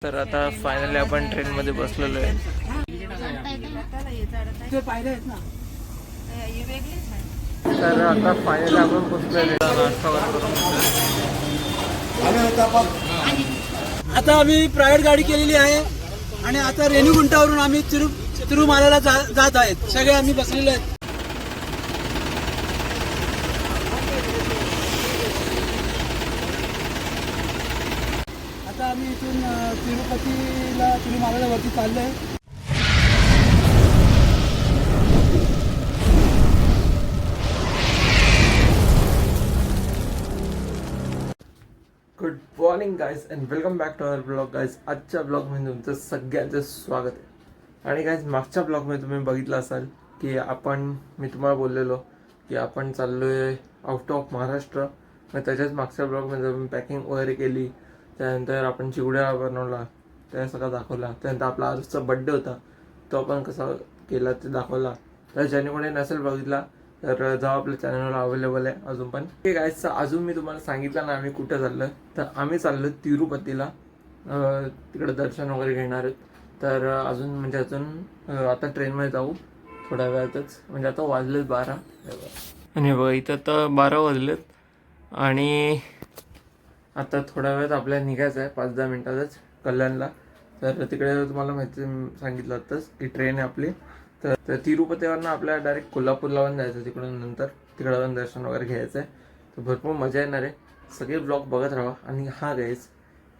तर आता फायनली आपण ट्रेन मध्ये बसलेलो आहे. तर आता फायनली आपण बसलेलो नाश्ता आता आम्ही प्रायव्हेट गाडी केलेली आहे आणि आता रेणीगुंटावरून आम्ही तिरुमालाला जात आहेत. सगळे आम्ही बसलेलो आहेत. आता आम्ही इथून तिरुमालाला वरती चाललोय. Good morning guys and welcome back to our blog. Guys आजच्या ब्लॉगमध्ये तुमचं सगळ्यांचं स्वागत आहे. आणि गाईज मागच्या ब्लॉगमध्ये तुम्ही बघितलं असाल की मी तुम्हाला बोललेलो की आपण चाललो आहे आउट ऑफ महाराष्ट्र. मग त्याच्याच मागच्या ब्लॉगमध्ये मी पॅकिंग वगैरे केली, त्यानंतर आपण चिवड्या बनवला, त्या सगळं दाखवला. त्यानंतर आपला आजचा बड्डे होता तो आपण कसा केला ते दाखवला. तर ज्याने कोणी नसेल बघितला तर जाऊ, आपल्या चॅनलवर अवेलेबल आहे अजून पण. ठीक आहे, अजून मी तुम्हाला सांगितलं ना आम्ही कुठं चाललो. तर आम्ही चाललो तिरुपतीला, तिकडे दर्शन वगैरे घेणार आहेत. तर अजून आता ट्रेनमध्ये जाऊ थोड्या वेळातच, म्हणजे आता वाजलेत 12. आणि बघा इथं तर 12 वाजलेत आणि आता थोड्या वेळात आपल्याला निघायचं आहे 5-10 मिनिटातच कल्याणला. तर तिकडे तुम्हाला माहिती सांगितलं होतंच की ट्रेन आहे आपली. तर तिरुपतीवरनं आपल्याला डायरेक्ट कोल्हापूरला पण जायचं, तिकडून नंतर तिकडे जाऊन दर्शन वगैरे घ्यायचं आहे. तर भरपूर मजा येणार आहे. सगळे ब्लॉग बघत राहा. आणि हा गाईज,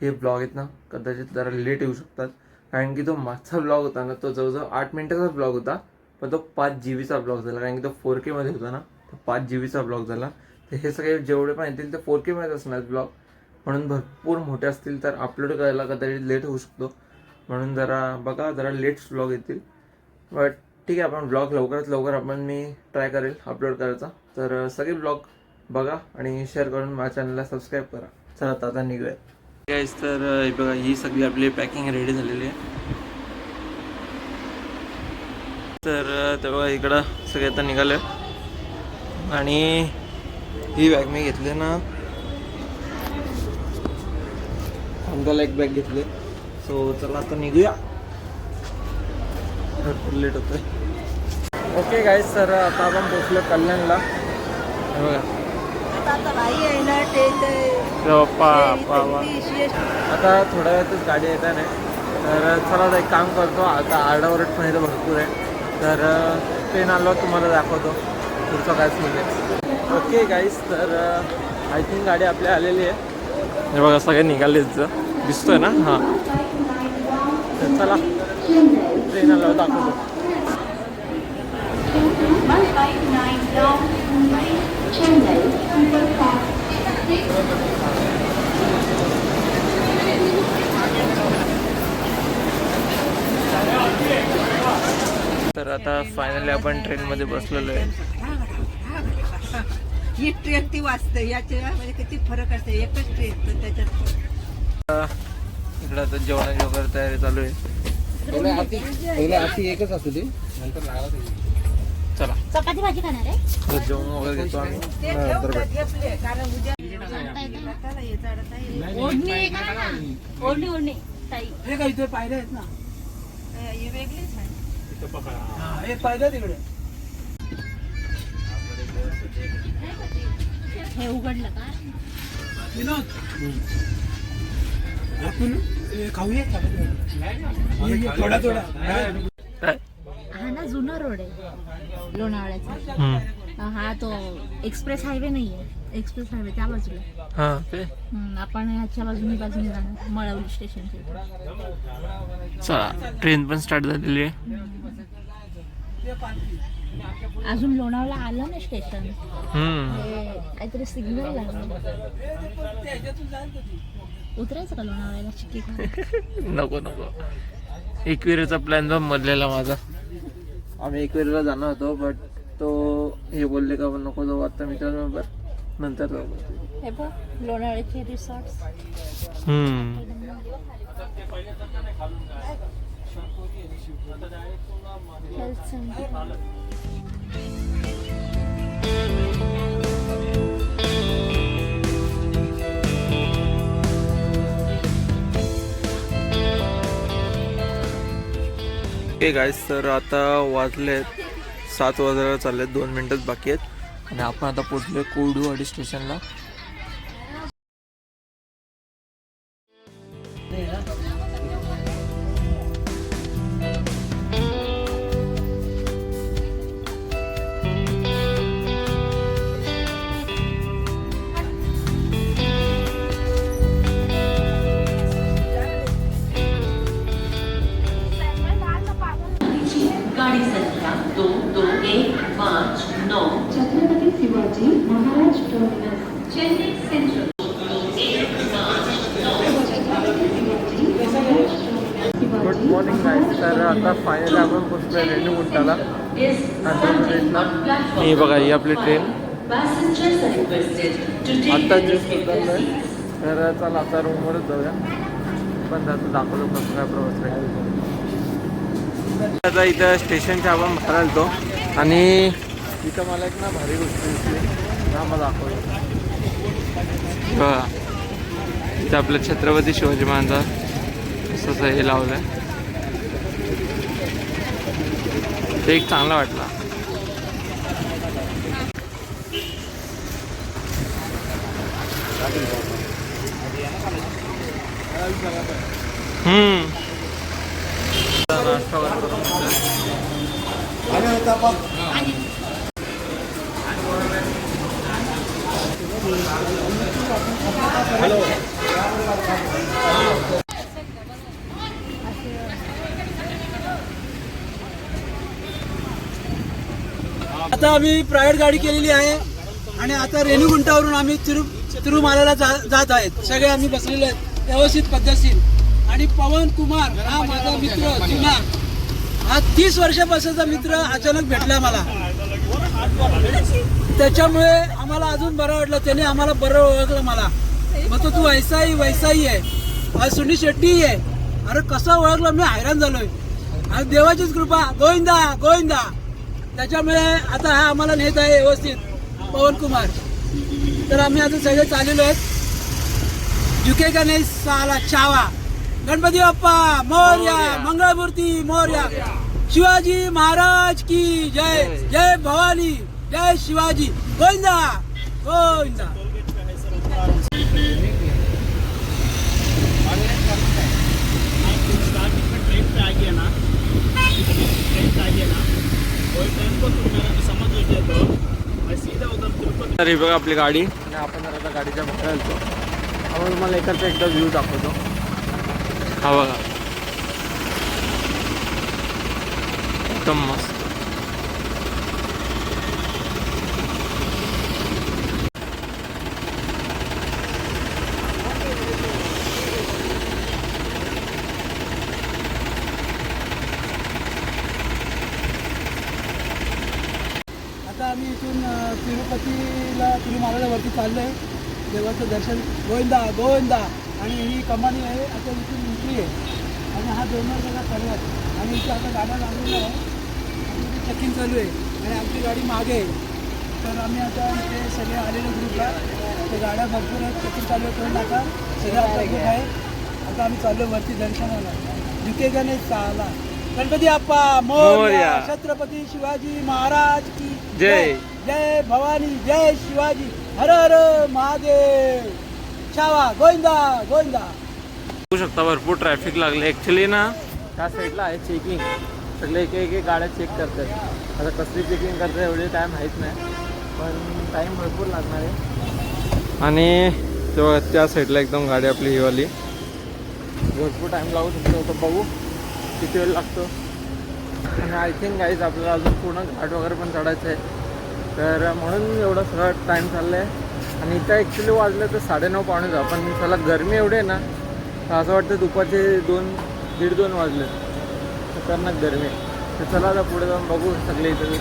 हे ब्लॉग आहेत ना कदाचित जरा लेट येऊ शकतात, कारण की तो मागचा ब्लॉग होता ना तो जवळजवळ 8 मिनिटाचा ब्लॉग होता, पण तो 5 GB ब्लॉग झाला, कारण की तो 4K मध्ये होता ना, तो 5 GB ब्लॉग झाला. तर हे सगळे जेवढे पण येतील ते 4K मध्ये असणार ब्लॉग, म्हणून भरपूर मोठे असतील तर अपलोड करायला कदाचित लेट होऊ शकतो. म्हणून जरा बघा, जरा लेट्स ब्लॉग येतील. बट ठीक आहे, आपण ब्लॉग लवकरात लवकर मी ट्राय करेल अपलोड करायचा. तर सगळे ब्लॉग बघा आणि शेअर करून माझ्या चॅनलला सबस्क्राईब करा. चला आता निघूया गाईज. तर बघा ही सगळी आपली पॅकिंग रेडी झालेली आहे. तर तेव्हा इकडं सगळे आता निघाले आणि ही बॅग मी घेतली ना, अंगाला एक बॅग घेतली. सो चला आता निघूया, भरपूर लेट होतोय. ओके गाईज, तर आता आपण पोचलो कल्याणला. बघा आता थोड्या वेळातच गाडी येता नाही. तर चला आता एक काम करतो, आता आरडाओरड पण इथं भरपूर आहे. तर ट्रेन आलो तुम्हाला दाखवतो पुढचं काय म्हणजे. ओके गाईज, तर आय थिंक गाडी आपल्या आलेली आहे. हे बघा सगळे निघाले दिसतोय ना. हां, तर चला ट्रेन आलो दाखवतो. तर आता फायनली आपण ट्रेनमध्ये बसलेलो आहे. ही ट्रेन ती वाचते, याच्या म्हणजे किती फरक असते. एकच ट्रेन तर त्याच्यात इकडं आता जेवणाची वगैरे तयारी चालू आहे. आधी एकच असू दे, नंतर चला चपाती भाजी खाणार आहे. जेवण वगैरे घेतो आम्ही. कारण उद्या ओढणी आहे का ना? ओढणी ताई. हे काय इथे पायऱ्या आहेत ना, हे वेगळीच आहे. एक पायऱ्या तिकडे. हे उघडलं का? विनोद, आपण खाऊया थोडा थोडा. काय हा ना जुना रोड आहे लोणावळ्याचा. हा तो एक्सप्रेस हायवे नाहीये, एक्सप्रेस हायवे त्या बाजूला. हां ते आपण ह्याच्या बाजूने जाणार मळवली स्टेशनची. चला ट्रेन पण स्टार्ट झालेली आहे. अजून लोणावळा आलं ना स्टेशन. काहीतरी सिग्नल लागलं. उतरायचं का लोणावळ्याला चिक्की खाऊन? नको नको, एकविरेचा प्लॅन पण मधलेला माझा. आम्ही एकविरेला जाणार होतो, बट तो हे बोलले का नको जाऊ आता मित्रांबरोबर, नंतर जाऊ. हे बघ लोणावळ्याचे रिसॉर्ट्स. Health centre. ओके गाईस, तर आता वाजलेत 7 वाजायला चाललेत, 2 मिनिटच बाकी आहेत आणि आपण आता पोहोचलोय कोरडूवाडी स्टेशनला. गाड़ी संख्या 22159 Chhatrapati Shivaji Maharaj terminus Chennai Central. Good morning guys, तर आता फायनली आपण पोहोचलोय रेणीगुंटाला, आंध्र प्रदेशला. ही बघा, ही आपली ट्रेन आत्ता जस्ट उतरलोय. तर चला आता रूमवरच जाऊया, पण त्याचं दाखवलं कसं काय प्रवास आहे. आता इथं स्टेशनच्या आपण बाहेर आलतो आणि इथं मला एक ना भारी गोष्ट दिसली, हा मला दाखवलं. बघा, इथं आपलं छत्रपती शिवाजी महाराज असं हे लावलं आहे, ते एक चांगला वाटला. नाश्ता वगैरे करून आता आम्ही प्रायव्हेट गाडी केलेली आहे आणि आता रेणीगुंटावरून आम्ही तिरुमालाला जात आहेत. सगळे आम्ही बसलेले आहेत व्यवस्थित पद्धतशीर. आणि पवन कुमार हा माझा मित्र जुना, हा 30 वर्षापासूनचा मित्र अचानक भेटला मला, त्याच्यामुळे आम्हाला अजून बरं वाटलं. त्याने आम्हाला बरं ओळखलं मला. मग तो तू वैसाही आहे, आज सुनील शेट्टी आहे. अरे कसं ओळखलं, मी हैराण झालोय. आणि देवाचीच कृपा, गोविंदा गोविंदा. त्याच्यामुळे आता हा आम्हाला नेत आहे व्यवस्थित पवन कुमार. तर आम्ही आता सगळे चाललेलो आहेत. झुके का नाही साला चावा. गणपती बाप्पा मोरया, मंगळमूर्ती मोरया, शिवाजी महाराज की जय. जय भवानी, जय शिवाजी, गोविंदा गोविंदा. तर ही बघा आपली गाडी आणि आपण जर आता गाडीच्या बाहेर आलतो. आपण तुम्हाला एकदा व्ह्यू दाखवतो. हा बघा, एकदम मस्त. आता आम्ही इथून तिरुमालाला वरती चाललोय. देवाचं दर्शन, गोविंदा गोविंदा. आणि ही कमानी आहे, आता इथून एंट्री आहे आणि हा डोंगर बघा पर्वत. आणि इथे आता गाड्या लागलेल्या आहे आणि इथे चेकिंग चालू आहे आणि आमची गाडी मागे आहे. तर आम्ही आता इथे सगळे आलेले ग्रुपला, ते गाड्या भरपूर आहेत, चेकिंग चालू आहे. करून आता सगळं आता ग्रुप आहे. आता आम्ही चाललो वरती दर्शनाला. झुके का नाही साला. गणपती बाप्पा मोरया, छत्रपती शिवाजी महाराज की जय. जय भवानी, जय शिवाजी, हर हर महादेव, छावा, गोविंदा गोविंदा. बघू शकता भरपूर ट्रॅफिक लागले. ॲक्च्युली ना त्या साईडला आहे चेकिंग, सगळे एक गाड्या चेक करतात. आता कसली चेकिंग करतात एवढे काय माहीत नाही, पण टाईम भरपूर लागणार आहे. आणि तेव्हा त्या साईडला एकदम गाडी आपली हीवाली, भरपूर टाईम लागू शकतो. तर बघू किती वेळ लागतो. आणि आय थिंक गाईज आपल्याला अजून पूर्ण घाट वगैरे पण चढायचं आहे, तर म्हणून एवढा सगळा टाईम चालला आहे. आणि इथं ॲक्च्युली वाजलं तर 9:30 पावणे 10, पण त्याला गरमी एवढी आहे ना, तर असं वाटतं दुपारचे 1:30-1:30 वाजले. खतरनाक गरमी आहे. तर चला आता पुढे जाऊन बघू सगळे इथं.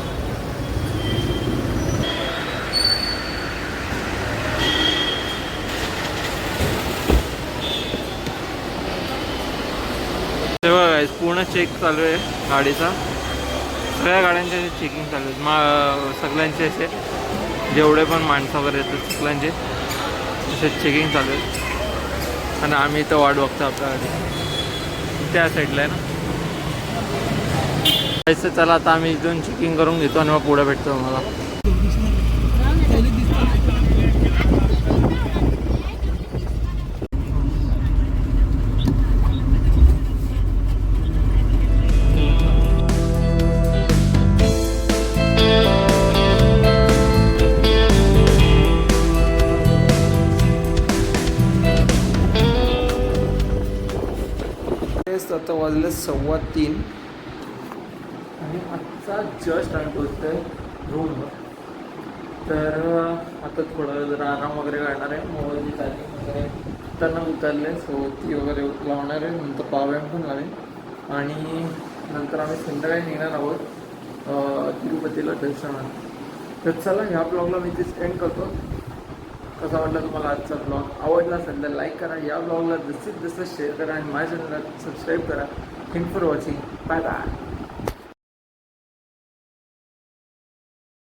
तेव्हा पूर्ण चेक चालू आहे गाडीचा, सगळ्या गाड्यांचे चेकिंग चालू आहेत. सगळ्यांचे असे जेवढे पण माणसं वगैरे येतात सगळ्यांचे असे चेकिंग चालू आहेत. आणि आम्ही इथं वाट बघतो आपल्या गाडी त्या साईडला आहे ना. पैसे चला आता आम्ही इथून चेकिंग करून घेतो आणि मग पुढे भेटतो मला. आता वाजले 3:15 आणि आजचा जस्ट आम्ही पोहोचतोय रूमवर. तर आता थोडा जरा आराम वगैरे करणार आहे. मोबाईलची चार्जिंग वगैरे त्यांना उतरले, सो ती वगैरे लावणार आहे. नंतर पावॅम पण लावेल आणि नंतर आम्ही संध्याकाळी निघणार आहोत तिरुपतीला दर्शनाला. तर चला ह्या ब्लॉगला मी इथेच एंड करतो. कसा वाटला तुम्हाला आजचा ब्लॉग? आवडला असेल तर लाईक करा, या ब्लॉगला जास्तीत जास्त शेअर करा आणि माझ्या चॅनलला सबस्क्राईब करा. Thanks for watching. Bye bye.